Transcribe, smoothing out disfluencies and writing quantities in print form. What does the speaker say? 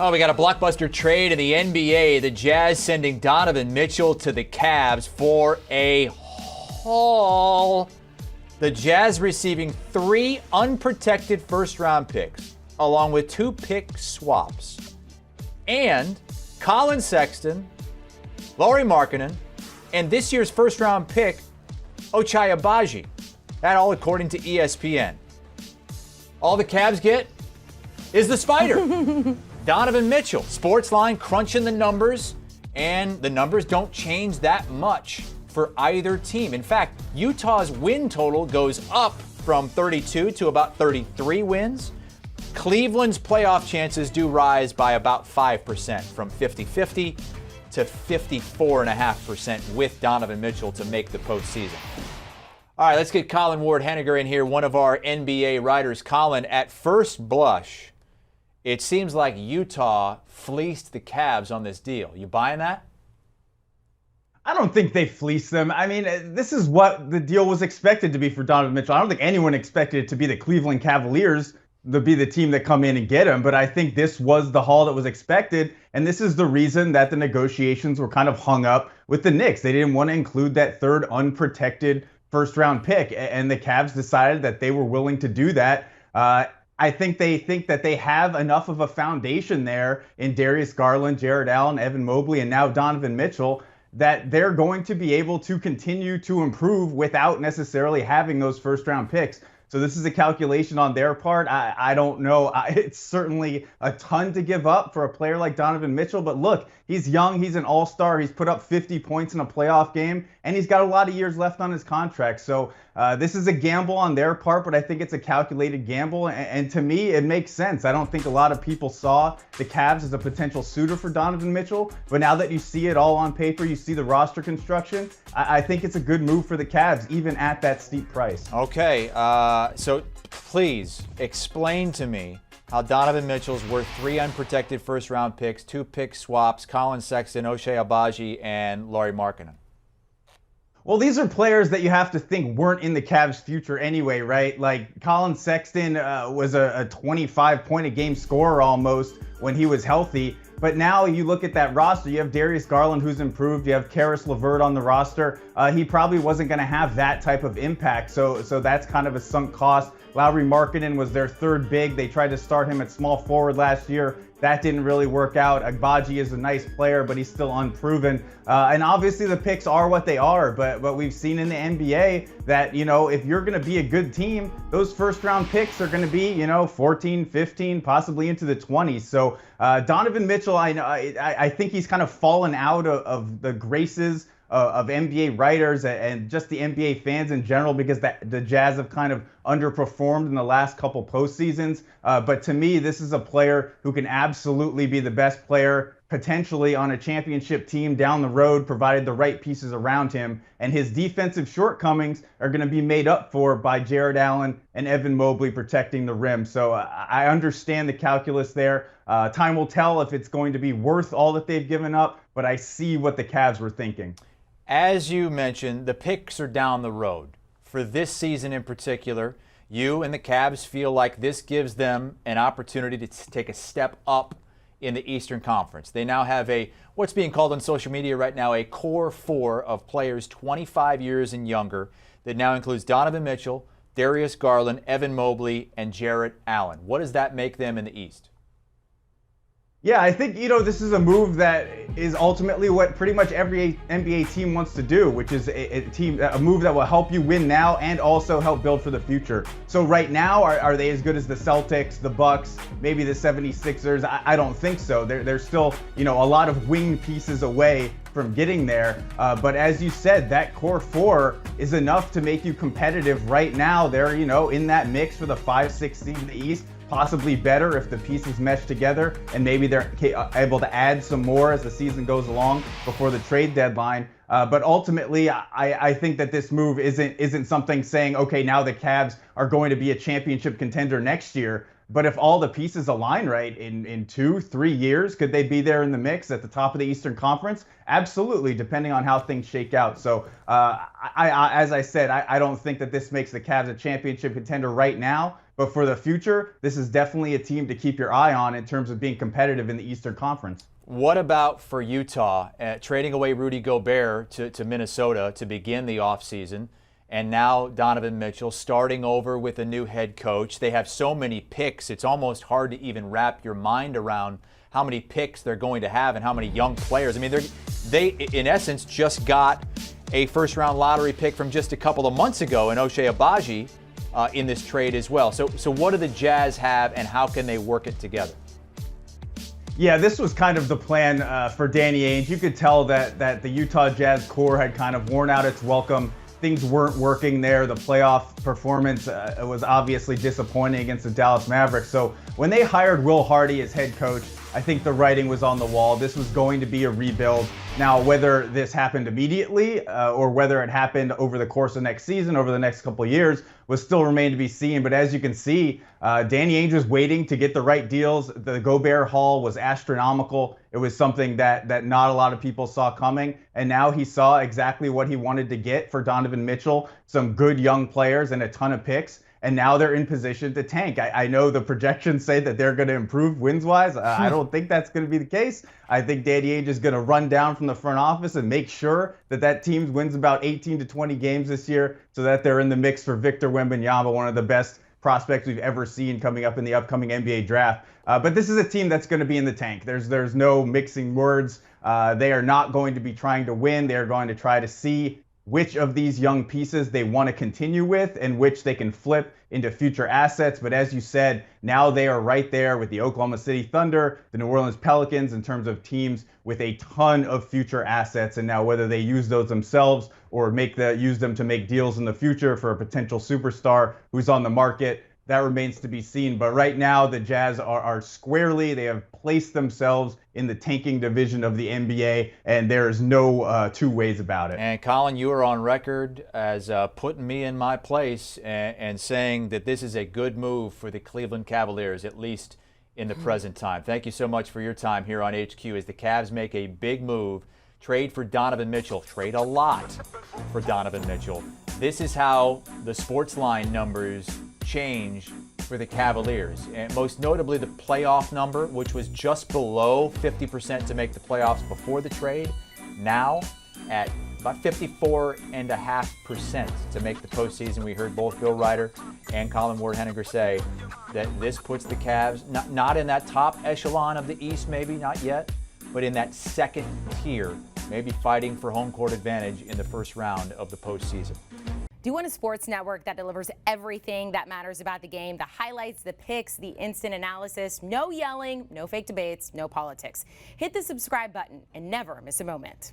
Oh, we got a blockbuster trade in the NBA. The Jazz sending Donovan Mitchell to the Cavs for a haul. The Jazz receiving 3 unprotected first-round picks, along with 2 pick swaps. And Colin Sexton, Lauri Markkanen, and this year's first-round pick, Ochai Agbaji. That all according to ESPN. All the Cavs get is the spider. Donovan Mitchell, Sportsline crunching the numbers, and the numbers don't change that much for either team. In fact, Utah's win total goes up from 32 to about 33 wins. Cleveland's playoff chances do rise by about 5%, from 50-50 to 54.5% with Donovan Mitchell to make the postseason. All right, let's get Colin Ward-Henninger in here, one of our NBA writers. Colin, at first blush, it seems like Utah fleeced the Cavs on this deal. You buying that? I don't think they fleeced them. I mean, this is what the deal was expected to be for Donovan Mitchell. I don't think anyone expected it to be the Cleveland Cavaliers to be the team that come in and get him. But I think this was the haul that was expected. And this is the reason that the negotiations were kind of hung up with the Knicks. They didn't want to include that third unprotected first-round pick. And the Cavs decided that they were willing to do that. I think that they have enough of a foundation there in Darius Garland, Jared Allen, Evan Mobley, and now Donovan Mitchell that they're going to be able to continue to improve without necessarily having those first-round picks. So this is a calculation on their part. I don't know. It's certainly a ton to give up for a player like Donovan Mitchell. But look, he's young. He's an all-star. He's put up 50 points in a playoff game, and he's got a lot of years left on his contract. So this is a gamble on their part, but I think it's a calculated gamble. And to me, it makes sense. I don't think a lot of people saw the Cavs as a potential suitor for Donovan Mitchell. But now that you see it all on paper, you see the roster construction, I think it's a good move for the Cavs, even at that steep price. Okay. So please explain to me how Donovan Mitchell's worth 3 unprotected first-round picks, 2 pick swaps, Colin Sexton, Ochai Agbaji, and Lauri Markkanen. Well, these are players that you have to think weren't in the Cavs' future anyway, right? Like Colin Sexton was a 25-point-a-game scorer almost when he was healthy. But now you look at that roster, you have Darius Garland, who's improved. You have Karis LeVert on the roster. He probably wasn't going to have that type of impact. So that's kind of a sunk cost. Lauri Markkanen was their third big. They tried to start him at small forward last year. That didn't really work out. Agbaji is a nice player, but he's still unproven. And obviously the picks are what they are, but we've seen in the NBA that, you know, if you're going to be a good team, those first round picks are going to be, 14, 15, possibly into the 20s. So Donovan Mitchell, I think he's kind of fallen out of the graces of NBA writers and just the NBA fans in general, because the Jazz have kind of underperformed in the last couple postseasons. But to me, this is a player who can absolutely be the best player potentially on a championship team down the road, provided the right pieces around him. And his defensive shortcomings are going to be made up for by Jared Allen and Evan Mobley protecting the rim. So I understand the calculus there. Time will tell if it's going to be worth all that they've given up, but I see what the Cavs were thinking. As you mentioned, the picks are down the road. For this season in particular, you and the Cavs feel like this gives them an opportunity to take a step up in the Eastern Conference. They now have what's being called on social media right now, a core 4 of players 25 years and younger that now includes Donovan Mitchell, Darius Garland, Evan Mobley, and Jared Allen. What does that make them in the East? Yeah, I think, this is a move that is ultimately what pretty much every NBA team wants to do, which is a move that will help you win now and also help build for the future. So right now, are they as good as the Celtics, the Bucks, maybe the 76ers? I don't think so. They're still, a lot of wing pieces away from getting there. But as you said, that core 4 is enough to make you competitive right now. They're, in that mix for the 5-6 seed in the East. Possibly better if the pieces mesh together, and maybe they're able to add some more as the season goes along before the trade deadline. But ultimately, I think that this move isn't something saying, okay, now the Cavs are going to be a championship contender next year. But if all the pieces align right in 2-3 years, could they be there in the mix at the top of the Eastern Conference? Absolutely, depending on how things shake out. So as I said, I don't think that this makes the Cavs a championship contender right now. But for the future, this is definitely a team to keep your eye on in terms of being competitive in the Eastern Conference. What about for Utah, trading away Rudy Gobert to Minnesota to begin the offseason, and now Donovan Mitchell starting over with a new head coach? They have so many picks, it's almost hard to even wrap your mind around how many picks they're going to have and how many young players. I mean, they in essence just got a first-round lottery pick from just a couple of months ago in Ochai Agbaji in this trade as well. So what do the Jazz have, and how can they work it together? Yeah, this was kind of the plan for Danny Ainge. You could tell that the Utah Jazz core had kind of worn out its welcome. Things weren't working there. The playoff performance was obviously disappointing against the Dallas Mavericks. So when they hired Will Hardy as head coach, I think the writing was on the wall. This was going to be a rebuild. Now, whether this happened immediately or whether it happened over the course of next season, over the next couple of years, was still remain to be seen. But as you can see, Danny Ainge was waiting to get the right deals. The Gobert haul was astronomical. It was something that not a lot of people saw coming. And now he saw exactly what he wanted to get for Donovan Mitchell, some good young players and a ton of picks. And now they're in position to tank. I know the projections say that they're going to improve wins-wise. I don't think that's going to be the case. I think Danny Ainge is going to run down from the front office and make sure that team wins about 18 to 20 games this year so that they're in the mix for Victor Wembanyama, one of the best prospects we've ever seen coming up in the upcoming NBA draft. But this is a team that's going to be in the tank. There's no mixing words. They are not going to be trying to win. They are going to try to see which of these young pieces they want to continue with and which they can flip into future assets. But as you said, now they are right there with the Oklahoma City Thunder, the New Orleans Pelicans in terms of teams with a ton of future assets. And now whether they use those themselves or use them to make deals in the future for a potential superstar who's on the market, that remains to be seen. But right now, the Jazz are squarely, they have placed themselves in the tanking division of the NBA, and there is no two ways about it. And Colin, you are on record as putting me in my place and saying that this is a good move for the Cleveland Cavaliers, at least in the present time. Thank you so much for your time here on HQ as the Cavs make a big move. Trade for Donovan Mitchell. Trade a lot for Donovan Mitchell. This is how the sports line numbers change for the Cavaliers, and most notably the playoff number, which was just below 50% to make the playoffs before the trade, now at about 54.5% to make the postseason. We heard both Bill Ryder and Colin Ward-Henninger say that this puts the Cavs not in that top echelon of the East, maybe not yet, but in that second tier, maybe fighting for home court advantage in the first round of the postseason. Do you want a sports network that delivers everything that matters about the game? The highlights, the picks, the instant analysis, no yelling, no fake debates, no politics. Hit the subscribe button and never miss a moment.